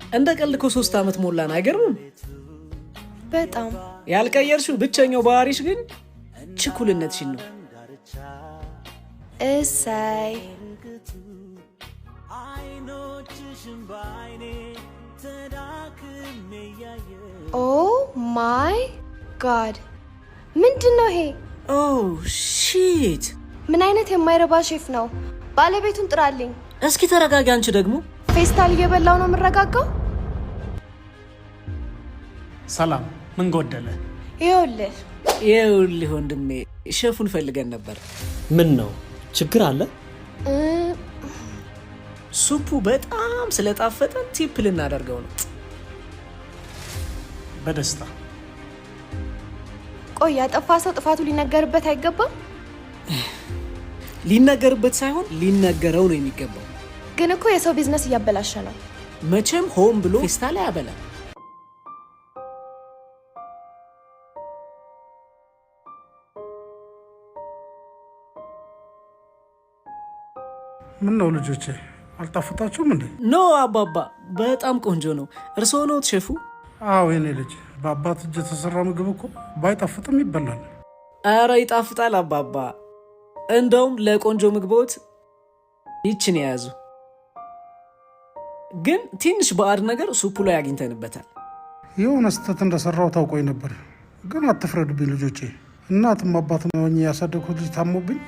እንደ ቀልድ 3 አመት ሞላን አይገርምም? በጣም ያልቀየርሽው ብቸኛው ባህሪሽ ግን ችኩልነትሽን ነው። እሰይ ኦ ማይ ጋድ ምንድነው ይሄ? ኦ ሺት ምን አይነት የማይረባ ሼፍ ነው? ባለቤቱን ጥራልኝ። እስኪ ተረጋጊ። አንቺ ደግሞ ፌስታል እየበላው ነው የምረጋጋው። ሰላም ምን ጎደለ? ይኸውልህ ወንድሜ ሼፉን ፈልገን ነበር። ምን ነው ችግር አለ? ሱፑ በጣም ስለጣፈጠ ቲፕ ልናደርገው ነው። በደስታ። ቆይ ያጠፋ ሰው ጥፋቱ ሊነገርበት አይገባም? ሊነገርበት ሳይሆን ሊነገረው ነው የሚገባው። ግን እኮ የሰው ቢዝነስ እያበላሸ ነው። መቼም ሆን ብሎ ፌስታል አያበላም። ምን ነው ልጆቼ አልጣፈጣችሁም እንዴ? ኖ አባባ በጣም ቆንጆ ነው። እርስዎ ነዎት ሼፉ? አዎ የኔ ልጅ፣ በአባት እጅ የተሰራ ምግብ እኮ ባይጣፍጥም ይበላል። አረ ይጣፍጣል አባባ። እንደውም ለቆንጆ ምግቦት ይችን የያዙ። ግን ትንሽ ባዕድ ነገር ሱፑ ላይ አግኝተንበታል። የሆነ ስህተት እንደሰራው ታውቆኝ ነበር። ግን አትፍረዱብኝ ልጆቼ። እናትም አባትም ሆኜ ያሳደግኩት ልጅ ታሞብኝ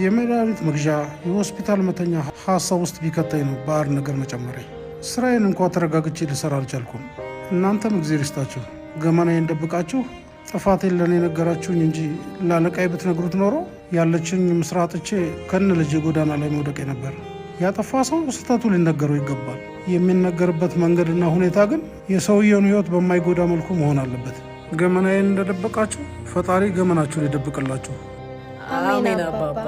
የመድኃኒት መግዣ የሆስፒታል መተኛ ሀሳብ ውስጥ ቢከተኝ ነው ባዕድ ነገር መጨመሪያ። ስራዬን እንኳ ተረጋግቼ ልሰራ አልቻልኩም። እናንተም እግዜር ይስጣችሁ። ገመናዬን ደብቃችሁ ጥፋቴን ለእኔ ነገራችሁኝ እንጂ ላለቃይ ብትነግሩት ኖሮ ያለችኝ ምስራ አጥቼ ከነ ልጅ ጎዳና ላይ መውደቄ ነበር። ያጠፋ ሰው ስህተቱ ሊነገረው ይገባል። የሚነገርበት መንገድና ሁኔታ ግን የሰውየውን ሕይወት በማይጎዳ መልኩ መሆን አለበት። ገመናዬን እንደደበቃችሁ ፈጣሪ ገመናችሁን ይደብቅላችሁ። አሜን አባባ።